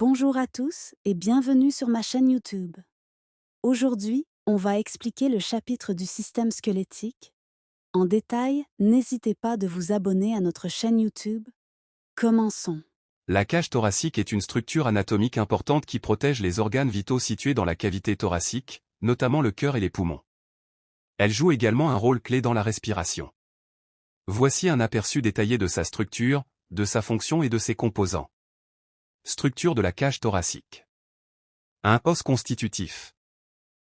Bonjour à tous et bienvenue sur ma chaîne YouTube. Aujourd'hui, on va expliquer le chapitre du système squelettique. En détail, n'hésitez pas de vous abonner à notre chaîne YouTube. Commençons. La cage thoracique est une structure anatomique importante qui protège les organes vitaux situés dans la cavité thoracique, notamment le cœur et les poumons. Elle joue également un rôle clé dans la respiration. Voici un aperçu détaillé de sa structure, de sa fonction et de ses composants. Structure de la cage thoracique. Un os constitutif.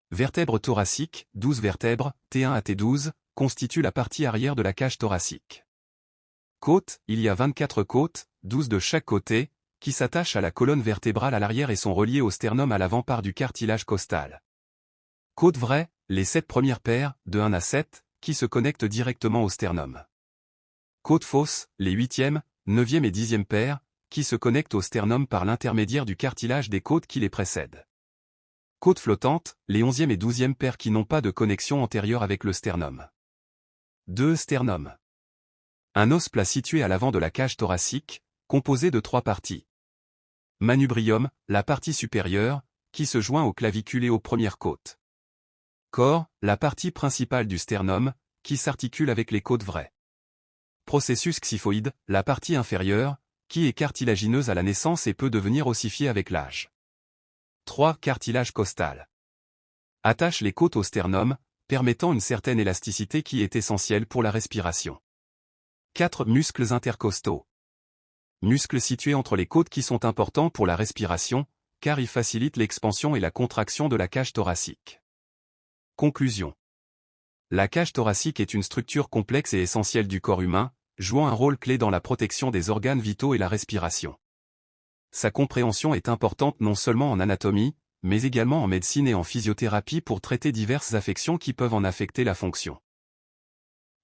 Vertèbres thoraciques, 12 vertèbres, T1 à T12, constituent la partie arrière de la cage thoracique. Côtes, il y a 24 côtes, 12 de chaque côté, qui s'attachent à la colonne vertébrale à l'arrière et sont reliées au sternum à l'avant par du cartilage costal. Côtes vraies, les 7 premières paires, de 1 à 7, qui se connectent directement au sternum. Côtes fausses, les 8e, 9e et 10e paires, qui se connectent au sternum par l'intermédiaire du cartilage des côtes qui les précèdent. Côtes flottantes, les 11e et 12e paires qui n'ont pas de connexion antérieure avec le sternum. 2. Sternum. Un os plat situé à l'avant de la cage thoracique, composé de 3 parties. Manubrium, la partie supérieure, qui se joint au clavicule et aux premières côtes. Corps, la partie principale du sternum, qui s'articule avec les côtes vraies. Processus xyphoïde, la partie inférieure, qui est cartilagineuse à la naissance et peut devenir ossifiée avec l'âge. 3. Cartilage costal. Attache les côtes au sternum, permettant une certaine élasticité qui est essentielle pour la respiration. 4. Muscles intercostaux. Muscles situés entre les côtes qui sont importants pour la respiration, car ils facilitent l'expansion et la contraction de la cage thoracique. Conclusion. La cage thoracique est une structure complexe et essentielle du corps humain, jouant un rôle clé dans la protection des organes vitaux et la respiration. Sa compréhension est importante non seulement en anatomie, mais également en médecine et en physiothérapie pour traiter diverses affections qui peuvent en affecter la fonction.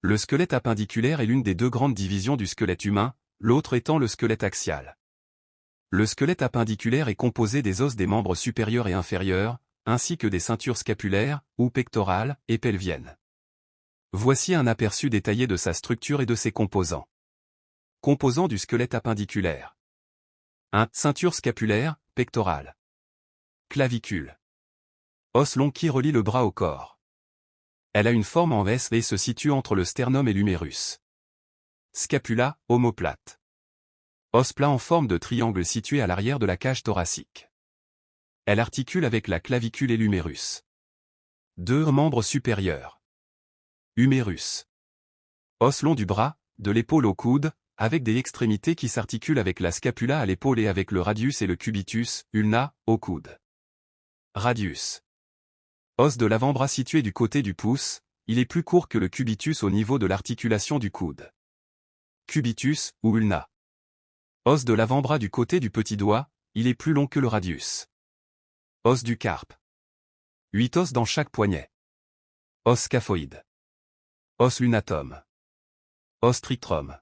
Le squelette appendiculaire est l'une des 2 grandes divisions du squelette humain, l'autre étant le squelette axial. Le squelette appendiculaire est composé des os des membres supérieurs et inférieurs, ainsi que des ceintures scapulaires, ou pectorales, et pelviennes. Voici un aperçu détaillé de sa structure et de ses composants. Composants du squelette appendiculaire. 1. Ceinture scapulaire, pectorale. Clavicule. Os long qui relie le bras au corps. Elle a une forme en S et se situe entre le sternum et l'humérus. Scapula, omoplate. Os plat en forme de triangle situé à l'arrière de la cage thoracique. Elle articule avec la clavicule et l'humérus. 2. Membres supérieurs. Humérus. Os long du bras, de l'épaule au coude, avec des extrémités qui s'articulent avec la scapula à l'épaule et avec le radius et le cubitus, ulna, au coude. Radius. Os de l'avant-bras situé du côté du pouce, il est plus court que le cubitus au niveau de l'articulation du coude. Cubitus, ou ulna. Os de l'avant-bras du côté du petit doigt, il est plus long que le radius. Os du carpe. 8 os dans chaque poignet. Os scaphoïde. Os lunatum. Os trichrum.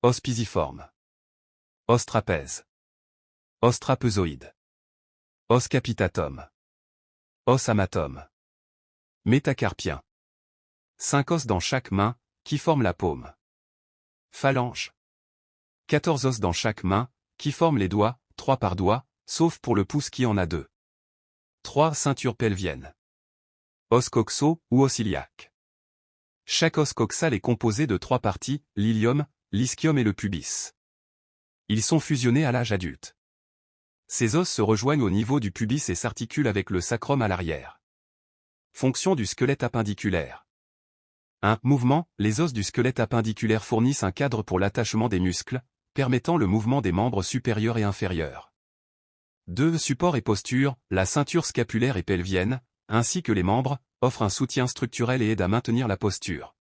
Os pisiforme. Os trapèze. Os trapézoïde. Os capitatum. Os amatum. Métacarpien. 5 os dans chaque main, qui forment la paume. Phalange. 14 os dans chaque main, qui forment les doigts, 3 par doigt, sauf pour le pouce qui en a 2. 3. Ceinture pelvienne. Os coxaux, ou os iliaques. Chaque os coxal est composé de 3 parties, l'ilium, l'ischium et le pubis. Ils sont fusionnés à l'âge adulte. Ces os se rejoignent au niveau du pubis et s'articulent avec le sacrum à l'arrière. Fonction du squelette appendiculaire. 1. Mouvement. Les os du squelette appendiculaire fournissent un cadre pour l'attachement des muscles, permettant le mouvement des membres supérieurs et inférieurs. 2. Support et posture. La ceinture scapulaire et pelvienne, ainsi que les membres, offrent un soutien structurel et aident à maintenir la posture.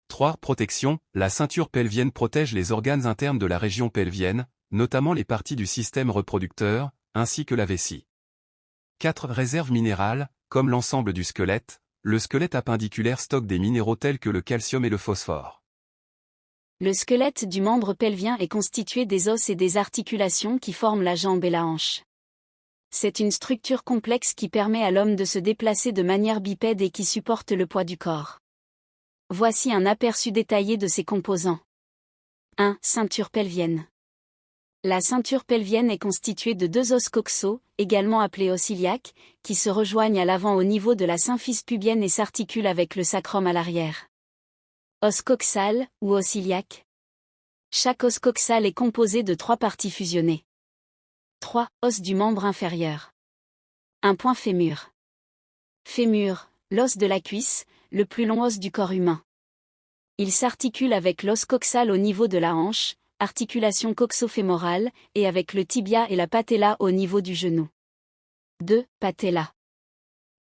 3. Protection. La ceinture pelvienne protège les organes internes de la région pelvienne, notamment les parties du système reproducteur, ainsi que la vessie. 4. Réserve minérale. Comme l'ensemble du squelette, le squelette appendiculaire stocke des minéraux tels que le calcium et le phosphore. Le squelette du membre pelvien est constitué des os et des articulations qui forment la jambe et la hanche. C'est une structure complexe qui permet à l'homme de se déplacer de manière bipède et qui supporte le poids du corps. Voici un aperçu détaillé de ses composants. 1. Ceinture pelvienne. La ceinture pelvienne est constituée de 2 os coxaux, également appelés os iliaques, qui se rejoignent à l'avant au niveau de la symphyse pubienne et s'articulent avec le sacrum à l'arrière. Os coxal, ou os iliaque. Chaque os coxal est composé de 3 parties fusionnées. 3. Os du membre inférieur. Un point fémur. Fémur, l'os de la cuisse, le plus long os du corps humain. Il s'articule avec l'os coxal au niveau de la hanche, articulation coxo-fémorale, et avec le tibia et la patella au niveau du genou. 2. Patella.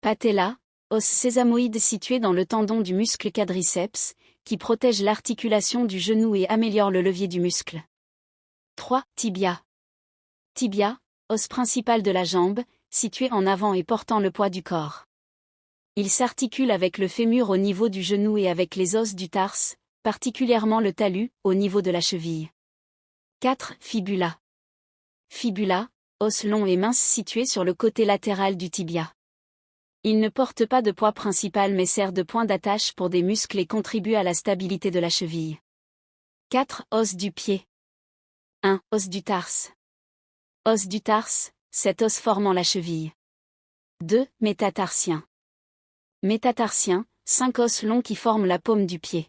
Patella, os sésamoïde situé dans le tendon du muscle quadriceps, qui protège l'articulation du genou et améliore le levier du muscle. 3. Tibia. Tibia, os principal de la jambe, situé en avant et portant le poids du corps. Il s'articule avec le fémur au niveau du genou et avec les os du tarse, particulièrement le talus, au niveau de la cheville. 4. Fibula. Fibula, os long et mince situé sur le côté latéral du tibia. Il ne porte pas de poids principal mais sert de point d'attache pour des muscles et contribue à la stabilité de la cheville. 4. Os du pied. 1. Os du tarse. Os du tarse, cet os formant la cheville. 2. Métatarsien. Métatarsien, 5 os longs qui forment la paume du pied.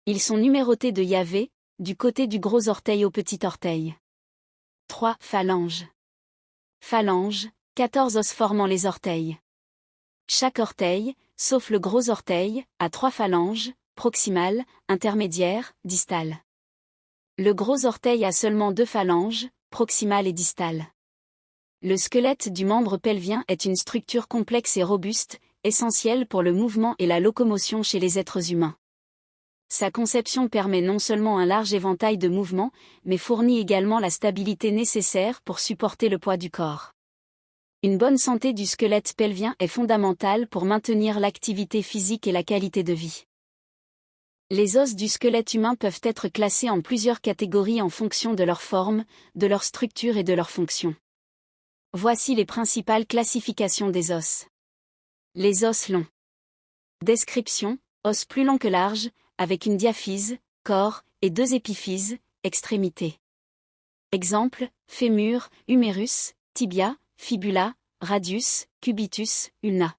Ils sont numérotés de Yahvé, du côté du gros orteil au petit orteil. 3. Phalange. Phalange, 14 os formant les orteils. Chaque orteil, sauf le gros orteil, a 3 phalanges, proximales, intermédiaires, distales. Le gros orteil a seulement 2 phalanges, proximales et distales. Le squelette du membre pelvien est une structure complexe et robuste, essentielle pour le mouvement et la locomotion chez les êtres humains. Sa conception permet non seulement un large éventail de mouvements, mais fournit également la stabilité nécessaire pour supporter le poids du corps. Une bonne santé du squelette pelvien est fondamentale pour maintenir l'activité physique et la qualité de vie. Les os du squelette humain peuvent être classés en plusieurs catégories en fonction de leur forme, de leur structure et de leur fonction. Voici les principales classifications des os. Les os longs. Description, os plus long que large, avec une diaphyse, corps, et 2 épiphyses, extrémités. Exemple, fémur, humérus, tibia, fibula, radius, cubitus, ulna.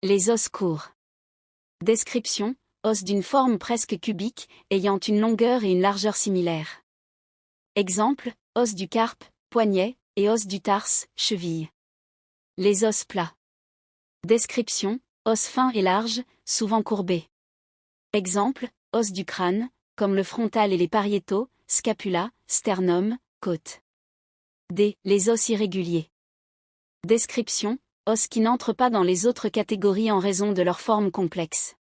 Les os courts. Description, os d'une forme presque cubique, ayant une longueur et une largeur similaires. Exemple, os du carpe, poignet, et os du tarse, cheville. Les os plats. Description, os fins et larges, souvent courbés. Exemple, os du crâne, comme le frontal et les pariétaux, scapula, sternum, côte. D. Les os irréguliers. Description, os qui n'entrent pas dans les autres catégories en raison de leur forme complexe.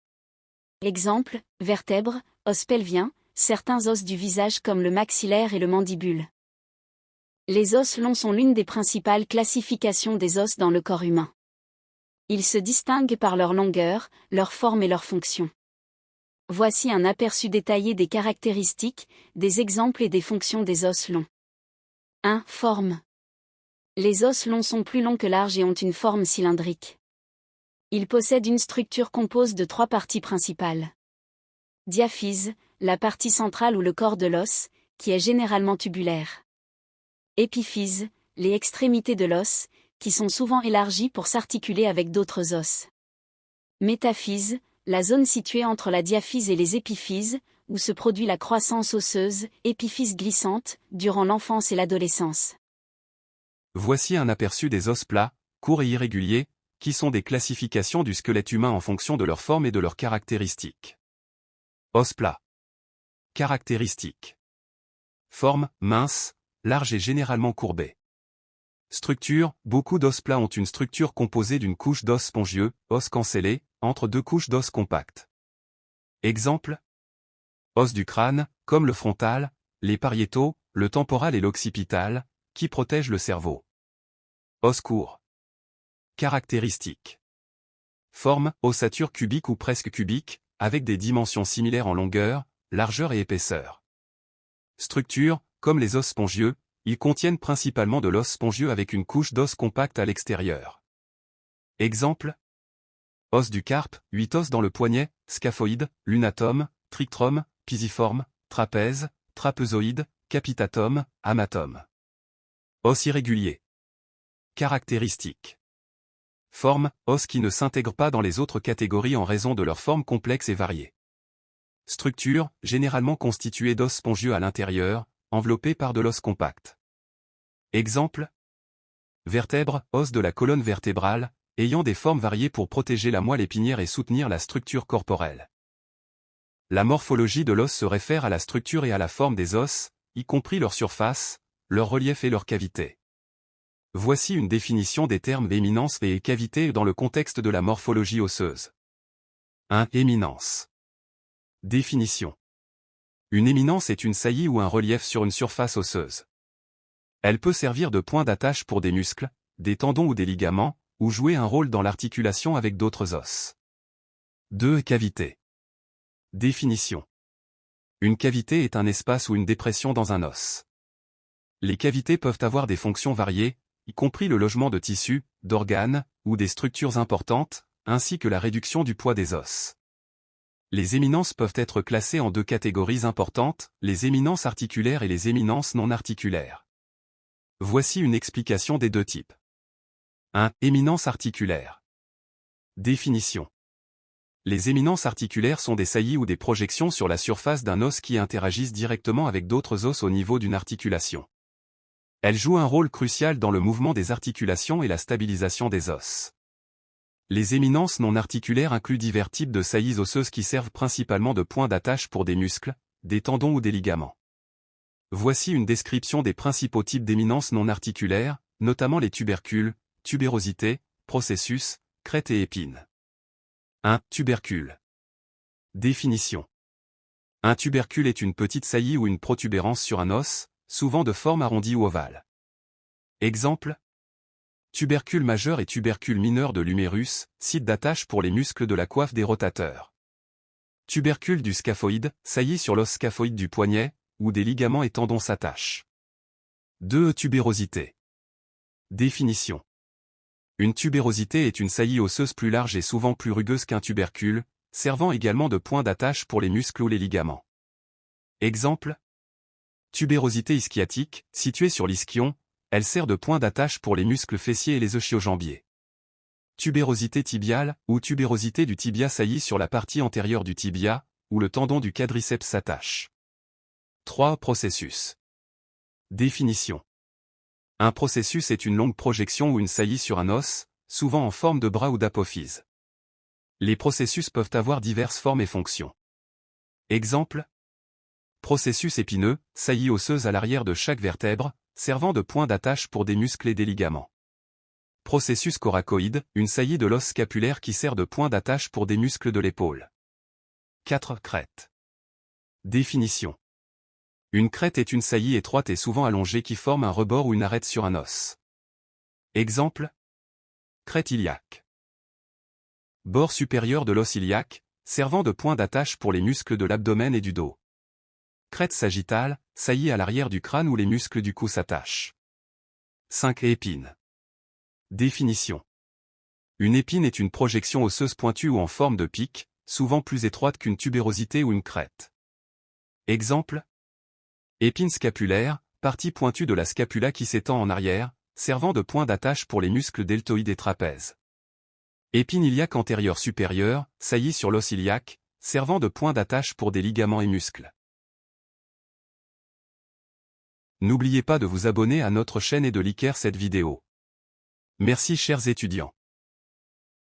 Exemple, vertèbres, os pelviens, certains os du visage comme le maxillaire et le mandibule. Les os longs sont l'une des principales classifications des os dans le corps humain. Ils se distinguent par leur longueur, leur forme et leur fonction. Voici un aperçu détaillé des caractéristiques, des exemples et des fonctions des os longs. 1. Forme. Les os longs sont plus longs que larges et ont une forme cylindrique. Ils possèdent une structure composée de 3 parties principales. Diaphyse, la partie centrale ou le corps de l'os, qui est généralement tubulaire. Épiphyse, les extrémités de l'os, qui sont souvent élargies pour s'articuler avec d'autres os. Métaphyse, la zone située entre la diaphyse et les épiphyses, où se produit la croissance osseuse, épiphyse glissante, durant l'enfance et l'adolescence. Voici un aperçu des os plats, courts et irréguliers, qui sont des classifications du squelette humain en fonction de leur forme et de leurs caractéristiques. Os plat. Caractéristiques. Forme, mince, large et généralement courbée. Structure, beaucoup d'os plats ont une structure composée d'une couche d'os spongieux, os cancellés, entre 2 couches d'os compacts. Exemple. Os du crâne, comme le frontal, les pariétaux, le temporal et l'occipital, qui protègent le cerveau. Os court. Caractéristiques. Forme, ossature cubique ou presque cubique, avec des dimensions similaires en longueur, largeur et épaisseur. Structure, comme les os spongieux, ils contiennent principalement de l'os spongieux avec une couche d'os compact à l'extérieur. Exemple. Os du carpe, 8 os dans le poignet, scaphoïde, lunatome, trictrum, pisiforme, trapèze, trapézoïde, capitatum, amatum. Os irrégulier. Caractéristiques. Forme, os qui ne s'intègrent pas dans les autres catégories en raison de leur forme complexe et variée. Structure, généralement constituée d'os spongieux à l'intérieur, enveloppés par de l'os compact. Exemple. Vertèbre, os de la colonne vertébrale, ayant des formes variées pour protéger la moelle épinière et soutenir la structure corporelle. La morphologie de l'os se réfère à la structure et à la forme des os, y compris leur surface, leur relief et leur cavité. Voici une définition des termes éminence et cavité dans le contexte de la morphologie osseuse. 1. Éminence. Définition. Une éminence est une saillie ou un relief sur une surface osseuse. Elle peut servir de point d'attache pour des muscles, des tendons ou des ligaments, ou jouer un rôle dans l'articulation avec d'autres os. 2. Cavité. Définition. Une cavité est un espace ou une dépression dans un os. Les cavités peuvent avoir des fonctions variées, y compris le logement de tissus, d'organes, ou des structures importantes, ainsi que la réduction du poids des os. Les éminences peuvent être classées en deux catégories importantes, les éminences articulaires et les éminences non articulaires. Voici une explication des deux types. 1. Éminence articulaire. Définition. Les éminences articulaires sont des saillies ou des projections sur la surface d'un os qui interagissent directement avec d'autres os au niveau d'une articulation. Elles jouent un rôle crucial dans le mouvement des articulations et la stabilisation des os. Les éminences non articulaires incluent divers types de saillies osseuses qui servent principalement de point d'attache pour des muscles, des tendons ou des ligaments. Voici une description des principaux types d'éminences non articulaires, notamment les tubercules, tubérosité, processus, crête et épine. 1. Tubercule. Définition. Un tubercule est une petite saillie ou une protubérance sur un os, souvent de forme arrondie ou ovale. Exemple. Tubercule majeur et tubercule mineur de l'humérus, site d'attache pour les muscles de la coiffe des rotateurs. Tubercule du scaphoïde, saillie sur l'os scaphoïde du poignet, où des ligaments et tendons s'attachent. 2. Tubérosité. Définition. Une tubérosité est une saillie osseuse plus large et souvent plus rugueuse qu'un tubercule, servant également de point d'attache pour les muscles ou les ligaments. Exemple. Tubérosité ischiotique, située sur l'ischion, elle sert de point d'attache pour les muscles fessiers et les ischio-jambiers. Tubérosité tibiale, ou tubérosité du tibia saillie sur la partie antérieure du tibia, où le tendon du quadriceps s'attache. 3. Processus. Définition. Un processus est une longue projection ou une saillie sur un os, souvent en forme de bras ou d'apophyse. Les processus peuvent avoir diverses formes et fonctions. Exemple. Processus épineux, saillie osseuse à l'arrière de chaque vertèbre, servant de point d'attache pour des muscles et des ligaments. Processus coracoïde, une saillie de l'os scapulaire qui sert de point d'attache pour des muscles de l'épaule. 4. Crête. Définition. Une crête est une saillie étroite et souvent allongée qui forme un rebord ou une arête sur un os. Exemple. Crête iliaque. Bord supérieur de l'os iliaque, servant de point d'attache pour les muscles de l'abdomen et du dos. Crête sagittale, saillie à l'arrière du crâne où les muscles du cou s'attachent. 5. Épine. Définition. Une épine est une projection osseuse pointue ou en forme de pic, souvent plus étroite qu'une tubérosité ou une crête. Exemple. Épine scapulaire, partie pointue de la scapula qui s'étend en arrière, servant de point d'attache pour les muscles deltoïdes et trapèzes. Épine iliaque antérieure supérieure, saillie sur l'os iliaque, servant de point d'attache pour des ligaments et muscles. N'oubliez pas de vous abonner à notre chaîne et de liker cette vidéo. Merci chers étudiants.